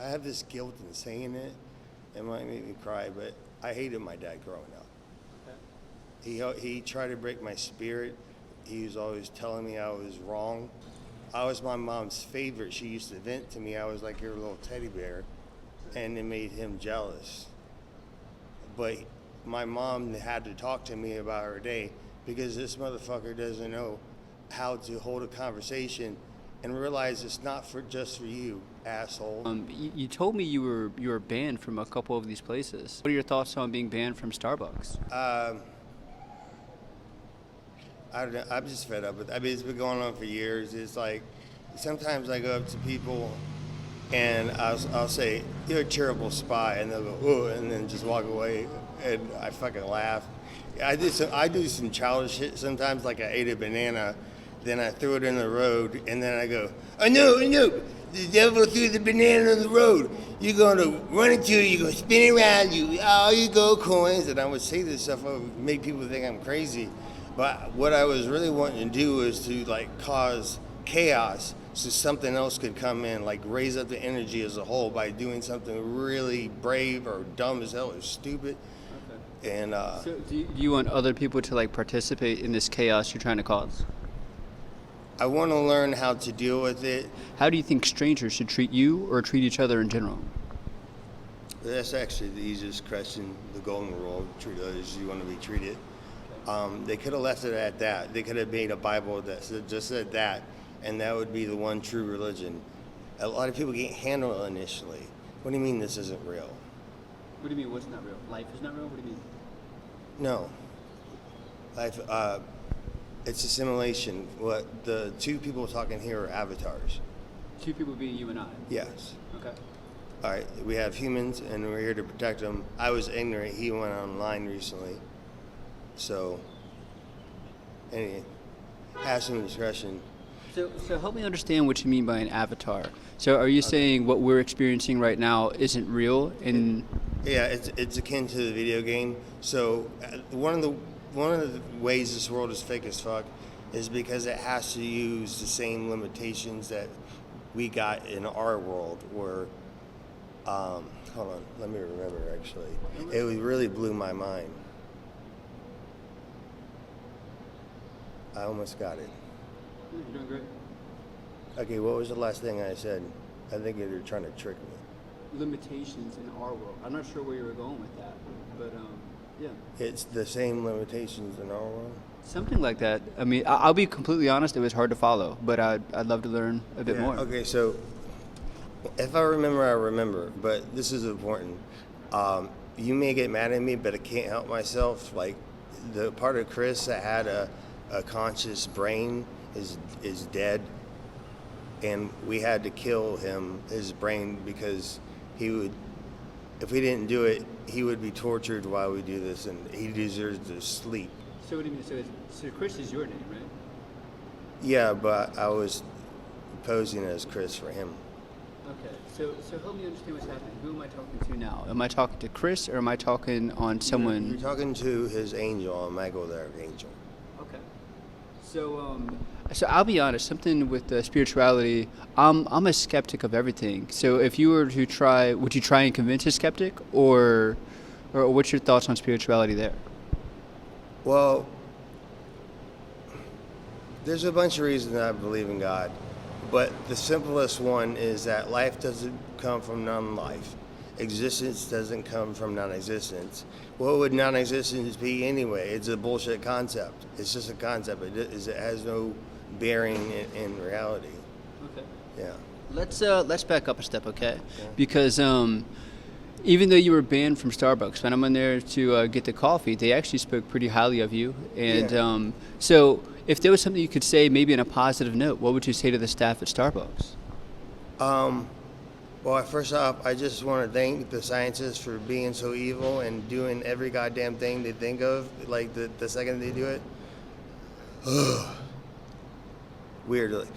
have this guilt in saying it. It might make me cry, but I hated my dad growing up. He tried to break my spirit. He was always telling me I was wrong. I was my mom's favorite. She used to vent to me. I was like her little teddy bear, and it made him jealous. But my mom had to talk to me about her day because this motherfucker doesn't know how to hold a conversation and realize it's not just for you, asshole. You told me you were banned from a couple of these places. What are your thoughts on being banned from Starbucks? I don't know. I'm just fed up with it. I mean, it's been going on for years. It's like sometimes I go up to people and I'll say, "You're a terrible spy," and they'll go, "Oh," and then just walk away, and I fucking laugh. I do some childish shit sometimes, like I ate a banana, then I threw it in the road, and then I go, "Oh no, no, the devil threw the banana in the road. You're gonna run into it, you're gonna spin around, you go coins," and I would say this stuff, I would make people think I'm crazy. But what I was really wanting to do is to like cause chaos so something else could come in, like raise up the energy as a whole by doing something really brave or dumb as hell or stupid. Okay. And so do you want other people to like participate in this chaos you're trying to cause? I want to learn how to deal with it. How do you think strangers should treat you or treat each other in general? That's actually the easiest question, the golden rule: treat others as you want to be treated. They could have left it at that. They could have made a Bible that just said that, and that would be the one true religion. A lot of people can't handle it initially. What do you mean this isn't real? What do you mean what's not real? Life is not real? What do you mean? No. Life, it's a simulation. What the two people talking here are avatars. Two people being you and I? Yes. Okay. All right, we have humans, and we're here to protect them. I was ignorant. He went online recently. So, anyway, have some discretion. So help me understand what you mean by an avatar. So are you saying what we're experiencing right now isn't real? Yeah, it's akin to the video game. So one of the ways this world is fake as fuck is because it has to use the same limitations that we got in our world. Where, hold on, let me remember. Actually, it really blew my mind. I almost got it. You're doing great. Okay, what was the last thing I said? I think you're trying to trick me. Limitations in our world. I'm not sure where you were going with that, but yeah. It's the same limitations in our world? Something like that. I mean, I'll be completely honest, it was hard to follow, but I'd love to learn a bit more. Okay, so if I remember, I remember, but this is important. You may get mad at me, but I can't help myself. Like, the part of Chris that had a conscious brain is dead, and we had to kill his brain, because he would, if we didn't do it, he would be tortured while we do this, and he deserves to sleep. So what do you mean? So Chris is your name, right? Yeah, but I was posing as Chris for him. Okay, so help me understand what's happening. Who am I talking to now? Am I talking to Chris, or am I talking on someone? You're talking to his angel, a Michael, their angel. Okay. So I'll be honest. Something with spirituality. I'm a skeptic of everything. So if you were to try, would you try and convince a skeptic, or what's your thoughts on spirituality there? Well, there's a bunch of reasons I believe in God, but the simplest one is that life doesn't come from non-life. Existence doesn't come from non-existence. What would non-existence be anyway? It's a bullshit concept. It's just a concept. It has no bearing in reality. Okay. Yeah. Let's back up a step, okay? Yeah. Because even though you were banned from Starbucks, when I'm in there to get the coffee, they actually spoke pretty highly of you. And so if there was something you could say, maybe on a positive note, what would you say to the staff at Starbucks? Well, first off, I just want to thank the scientists for being so evil and doing every goddamn thing they think of, like the second they do it. Weirdly.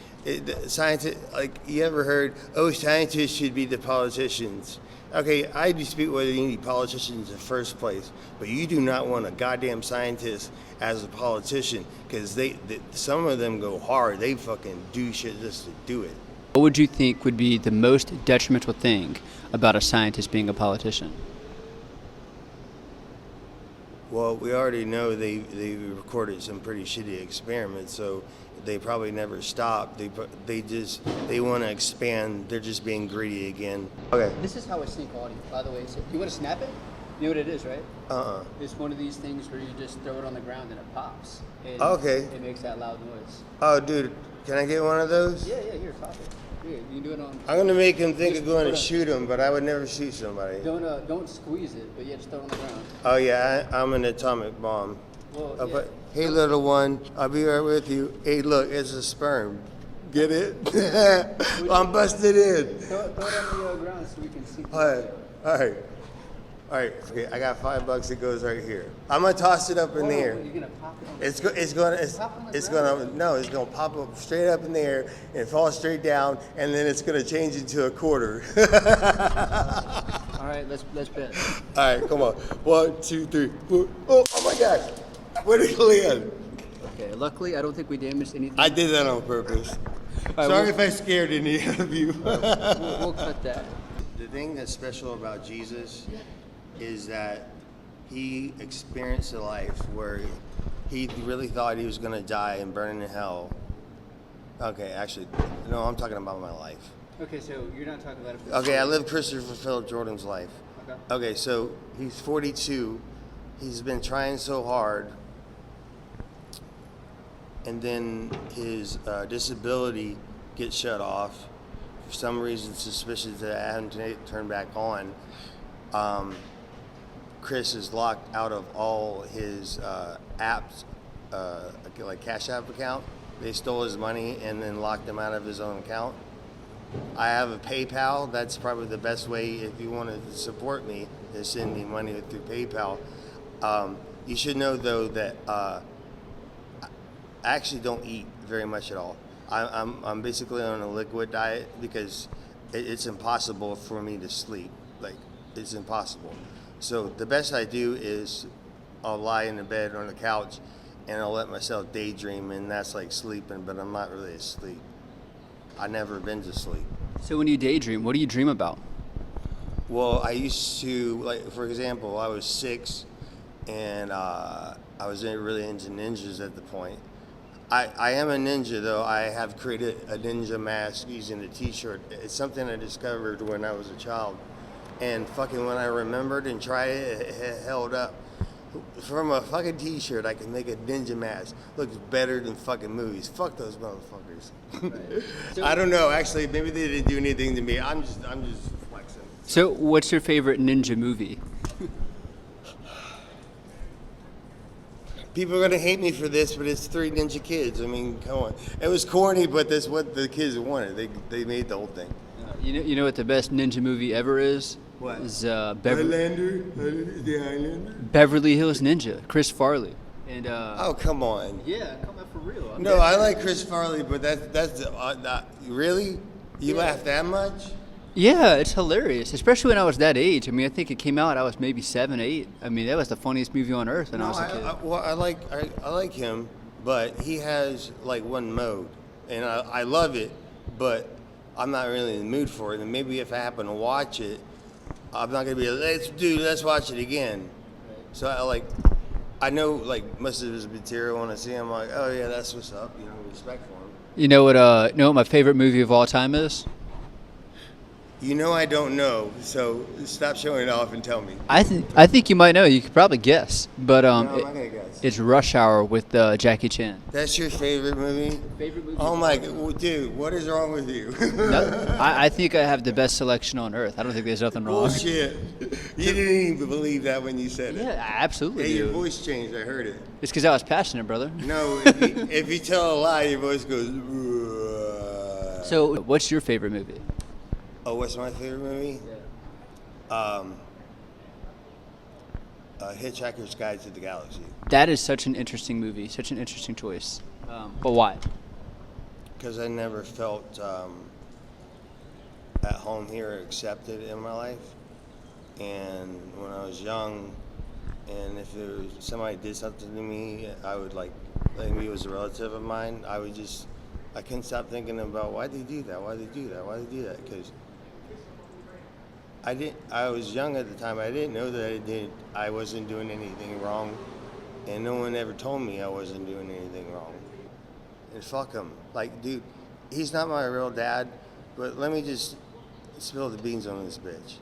Scientists, like, you ever heard, scientists should be the politicians. Okay, I dispute whether you need politicians in the first place, but you do not want a goddamn scientist as a politician, because some of them go hard. They fucking do shit just to do it. What would you think would be the most detrimental thing about a scientist being a politician? Well, we already know they recorded some pretty shitty experiments, so they probably never stop. They want to expand. They're just being greedy again. Okay. This is how I sync audio, by the way. So you want to snap it? You know what it is, right? It's one of these things where you just throw it on the ground and it pops. And Okay. It makes that loud noise. Oh, dude, can I get one of those? Yeah, here, pop it. Here, you can do it on. I'm gonna make him think Just of going put to a- shoot him, but I would never shoot somebody. Don't squeeze it, but yeah, just throw it on the ground. Oh yeah, I'm an atomic bomb. Well, Oh, yeah. but, hey, little one, I'll be right with you. Hey, look, it's a sperm. Get it? I'm busted in. Throw it on the ground so we can see. All right. Okay, I got $5. It goes right here. I'm gonna toss it up in the air. You're gonna pop it on the It's gonna pop up straight up in the air and fall straight down, and then it's gonna change into a quarter. All right, let's bet. All right, come on. 1, 2, 3, 4. Oh my God! Where did it land? Okay, luckily I don't think we damaged anything. I did that on purpose. right, Sorry we'll- if I scared any of you. We'll cut that. The thing that's special about Jesus is that he experienced a life where he really thought he was going to die and burn in hell. Okay, actually, no, I'm talking about my life. Okay, so you're not talking about it. Okay, I lived Christopher Philip Jordan's life. Okay. Okay, so he's 42. He's been trying so hard. And then his disability gets shut off. For some reason, suspicious that I haven't turned back on. Chris is locked out of all his apps, like Cash App account. They stole his money and then locked him out of his own account. I have a PayPal. That's probably the best way if you want to support me, is send me money through PayPal. You should know though that I actually don't eat very much at all. I'm basically on a liquid diet because it's impossible for me to sleep. Like, it's impossible. So the best I do is I'll lie in the bed or on the couch and I'll let myself daydream, and that's like sleeping, but I'm not really asleep. I've never been to sleep. So when you daydream, what do you dream about? Well, I used to, like, for example, I was 6 and I was really into ninjas at the point. I am a ninja, though. I have created a ninja mask using a t-shirt. It's something I discovered when I was a child. And fucking when I remembered and tried it, it held up. From a fucking t-shirt, I can make a ninja mask. Looks better than fucking movies. Fuck those motherfuckers. Right. So- I don't know. Actually, maybe they didn't do anything to me. I'm just flexing. So what's your favorite ninja movie? People are gonna hate me for this, but it's 3 Ninja Kids. I mean, come on. It was corny, but that's what the kids wanted. They made the whole thing. You know what the best ninja movie ever is? What? Is Highlander, the Highlander. Beverly Hills Ninja, Chris Farley. And Oh, come on. yeah, come on for real. No, I like Chris Farley, but that's really? You laugh that much? Yeah, it's hilarious, especially when I was that age. I mean, I think it came out. I was maybe 7, 8. I mean, that was the funniest movie on earth when I was a kid. I like him, but he has like one mode, and I love it, but I'm not really in the mood for it. And maybe if I happen to watch it, I'm not gonna be like, let's watch it again. So I know like most of his material. When I see him, I'm like, oh yeah, that's what's up. You know, respect for him. You know what my favorite movie of all time is? You know, I don't know, so stop showing off and tell me. I think you might know. You could probably guess, but No, I'm not gonna guess. it's Rush Hour with Jackie Chan. That's your favorite movie? Favorite movie? Oh my god, dude, what is wrong with you? No, I think I have the best selection on earth. I don't think there's nothing wrong. Bullshit. You didn't even believe that when you said it. Yeah, I absolutely Hey, your do. voice changed. I heard it. It's because I was passionate, brother. No, if you tell a lie, your voice goes. So, what's your favorite movie? Oh, what's my favorite movie? Hitchhiker's Guide to the Galaxy. That is such an interesting movie, such an interesting choice. But why? Because I never felt at home here, or accepted in my life. And when I was young, and if somebody did something to me, I would maybe it was a relative of mine, I would just I couldn't stop thinking about why they do that, why they do that, why they do that. Because I was young at the time. I didn't know that I wasn't doing anything wrong, and no one ever told me I wasn't doing anything wrong. And fuck him. Like, dude, he's not my real dad, but let me just spill the beans on this bitch.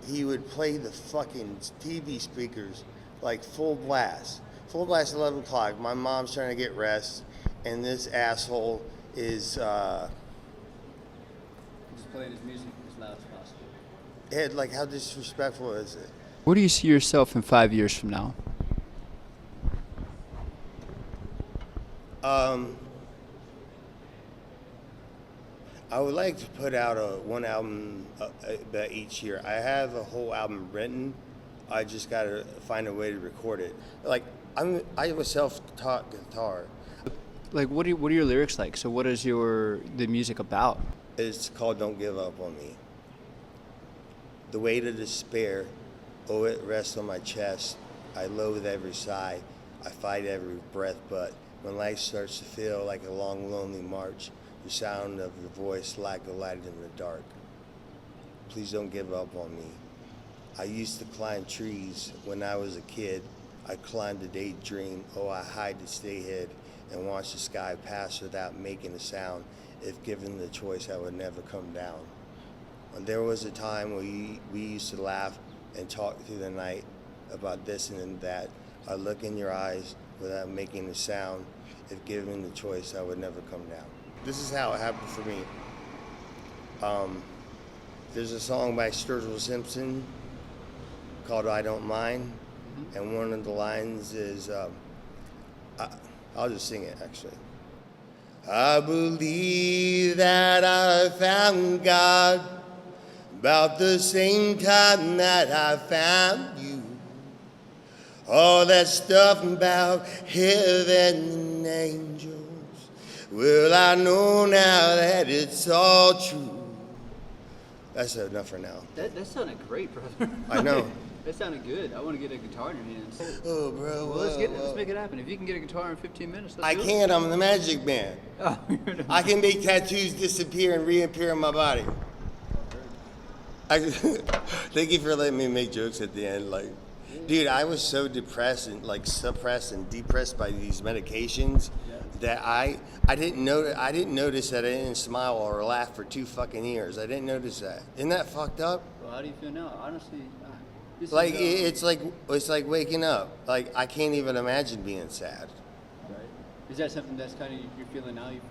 He would play the fucking TV speakers like full blast. Full blast 11 o'clock. My mom's trying to get rest, and this asshole is Just playing his music as loud as possible. like, how disrespectful is it? Where do you see yourself in 5 years from now? I would like to put out one album about each year. I have a whole album written. I just gotta find a way to record it. Like, I have a self-taught guitar. Like, what are your lyrics like? So what is the music about? It's called "Don't Give Up on Me." The weight of despair, oh, it rests on my chest. I loathe every sigh. I fight every breath, but when life starts to feel like a long, lonely march, the sound of your voice like a light in the dark. Please don't give up on me. I used to climb trees when I was a kid. I climbed a daydream. Oh, I hide to stay hid and watch the sky pass without making a sound. If given the choice, I would never come down. And there was a time when we used to laugh and talk through the night about this and that. I look in your eyes without making a sound. If given the choice, I would never come down. This is how it happened for me. There's a song by Sturgill Simpson called "I Don't Mind," and one of the lines is, I'll just sing it actually. I believe that I found God about the same time that I found you. All that stuff about heaven and angels, well, I know now that it's all true. That's enough for now. That sounded great, brother. I know. That sounded good. I want to get a guitar in your hands. Oh, bro. Well, let's make it happen. If you can get a guitar in 15 minutes, let's I do it. can't. I'm the magic man. Oh, you're the I can make tattoos disappear and reappear in my body. Thank you for letting me make jokes at the end. Like, dude, I was so depressed and like suppressed and depressed by these medications that I didn't notice that I didn't smile or laugh for 2 fucking years. I didn't notice that. Isn't that fucked up? Well, how do you feel now? Honestly, Like it's like waking up. Like, I can't even imagine being sad. Right. Is that something that's kind of you're feeling now? You're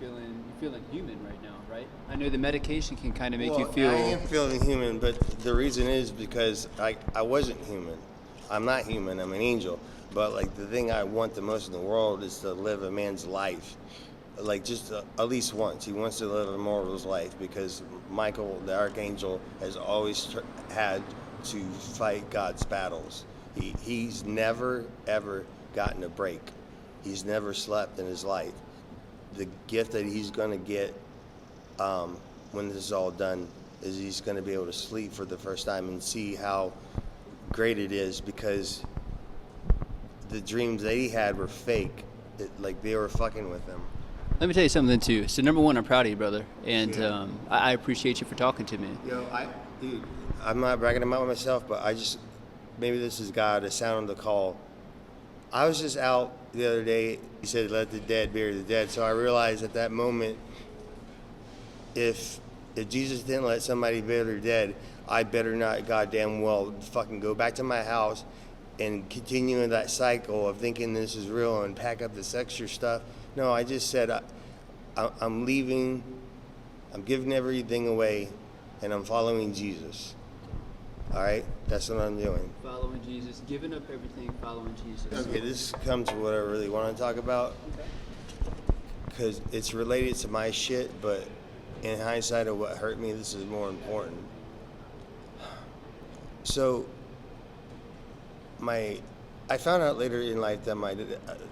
feeling human right now, right? I know the medication can kind of make you feel. I am feeling human, but the reason is because I wasn't human. I'm not human. I'm an angel. But like, the thing I want the most in the world is to live a man's life, like just at least once. He wants to live a mortal's life because Michael, the archangel, has always had to fight God's battles. He's never ever gotten a break. He's never slept in his life. The gift that he's going to get when this is all done is he's going to be able to sleep for the first time and see how great it is, because the dreams that he had were fake. Like, they were fucking with him. Let me tell you something too. So number one, I'm proud of you, brother, and I appreciate you for talking to me. Dude, I'm not bragging about myself, but maybe this is God, a sound of the call. I was just out the other day. He said, "Let the dead bury the dead." So I realized at that moment, if Jesus didn't let somebody bury their dead, I better not goddamn well fucking go back to my house and continue in that cycle of thinking this is real and pack up this extra stuff. No, I just said, I'm leaving, I'm giving everything away, and I'm following Jesus. All right? That's what I'm doing. Following Jesus, giving up everything, following Jesus. Okay, this comes to what I really want to talk about, because it's related to my shit, but in hindsight of what hurt me, this is more important. So, I found out later in life that my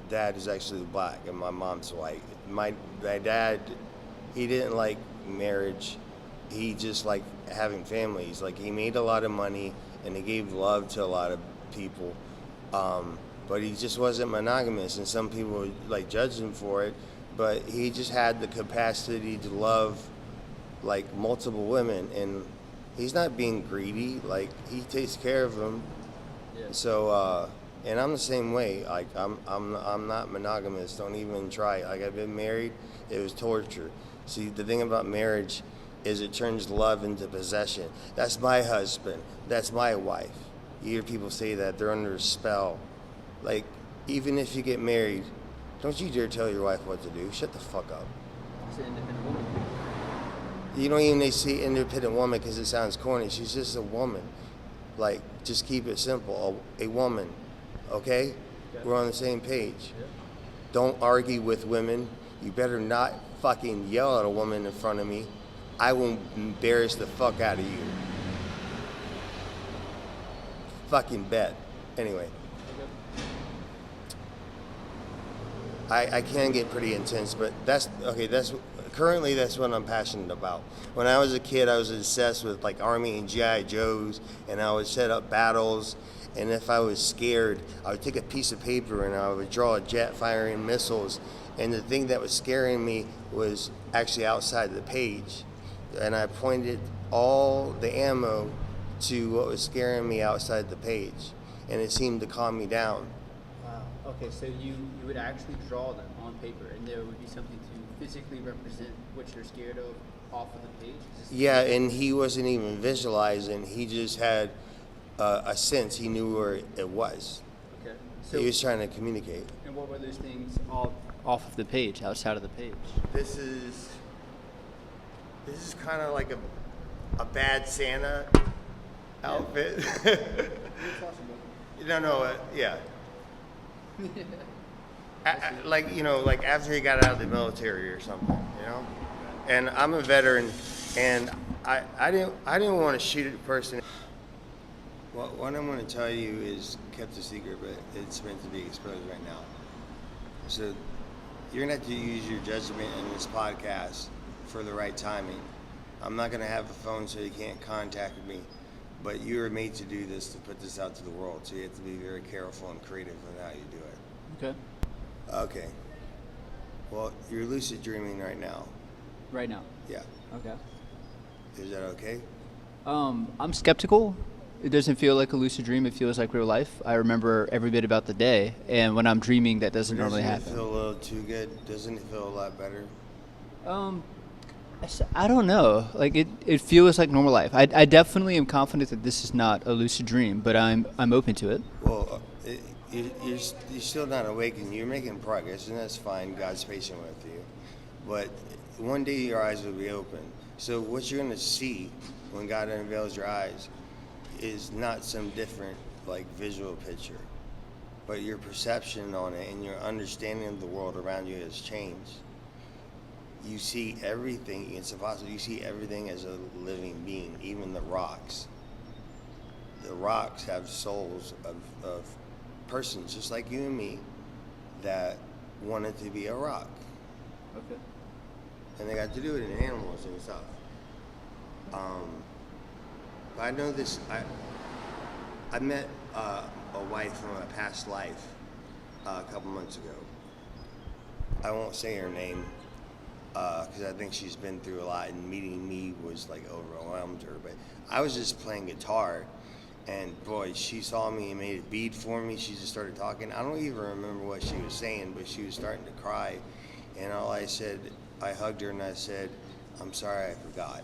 dad is actually black and my mom's white. My dad, he didn't like marriage. He just liked having families. Like, he made a lot of money and he gave love to a lot of people, but he just wasn't monogamous. And some people like judged him for it, but he just had the capacity to love like multiple women, and he's not being greedy. Like he takes care of them. Yeah. So, and I'm the same way. Like I'm not monogamous. Don't even try. Like I've been married. It was torture. See, the thing about marriage is it turns love into possession. That's my husband. That's my wife. You hear people say that they're under a spell. Like, even if you get married, don't you dare tell your wife what to do. Shut the fuck up. It's an independent woman. You don't even say independent woman because it sounds corny. She's just a woman. Like, just keep it simple. A woman, okay? We're on the same page. Yeah. Don't argue with women. You better not fucking yell at a woman in front of me. I will embarrass the fuck out of you. Fucking bet. Anyway. I can get pretty intense, but that's currently that's what I'm passionate about. When I was a kid, I was obsessed with like Army and GI Joes, and I would set up battles, and if I was scared, I would take a piece of paper and I would draw a jet firing missiles, and the thing that was scaring me was actually outside the page, and I pointed all the ammo to what was scaring me outside the page, and it seemed to calm me down. Wow. Okay, so you would actually draw them on paper, and there would be something to physically represent what you're scared of off of the page? Yeah, and he wasn't even visualizing. He just had a sense. He knew where it was. Okay. So, He was trying to communicate. and what were those things off of the page, outside of the page? This is kind of like a bad Santa outfit. Yeah. Like, like after he got out of the military or something. And I'm a veteran, and I didn't want to shoot at a person. Well, what I'm going to tell you is kept a secret, but it's meant to be exposed right now. So you're going to have to use your judgment in this podcast for the right timing. I'm not going to have a phone so you can't contact me, but you were made to do this, to put this out to the world, so you have to be very careful and creative in how you do it. Okay. Okay. Well, you're lucid dreaming right now. Right now. Yeah. Okay. Is that okay? I'm skeptical. It doesn't feel like a lucid dream. It feels like real life. I remember every bit about the day, and when I'm dreaming, that doesn't normally happen. Doesn't it feel a little too good? Doesn't it feel a lot better? I don't know. Like it feels like normal life. I definitely am confident that this is not a lucid dream, but I'm open to it. Well, you're still not awake, and you're making progress, and that's fine. God's patient with you. But one day your eyes will be open. So what you're going to see when God unveils your eyes is not some different like visual picture, but your perception on it and your understanding of the world around you has changed. You see everything. It's impossible. You see everything as a living being, even the rocks. The rocks have souls of persons just like you and me that wanted to be a rock. Okay. And they got to do it in animals and stuff. I know this. I met a wife from a past life a couple months ago. I won't say her name because I think she's been through a lot, and meeting me was like overwhelmed her. But I was just playing guitar, and boy, she saw me and made a bead for me. She just started talking. I don't even remember what she was saying, but she was starting to cry. And all I said, I hugged her and I said, "I'm sorry, I forgot."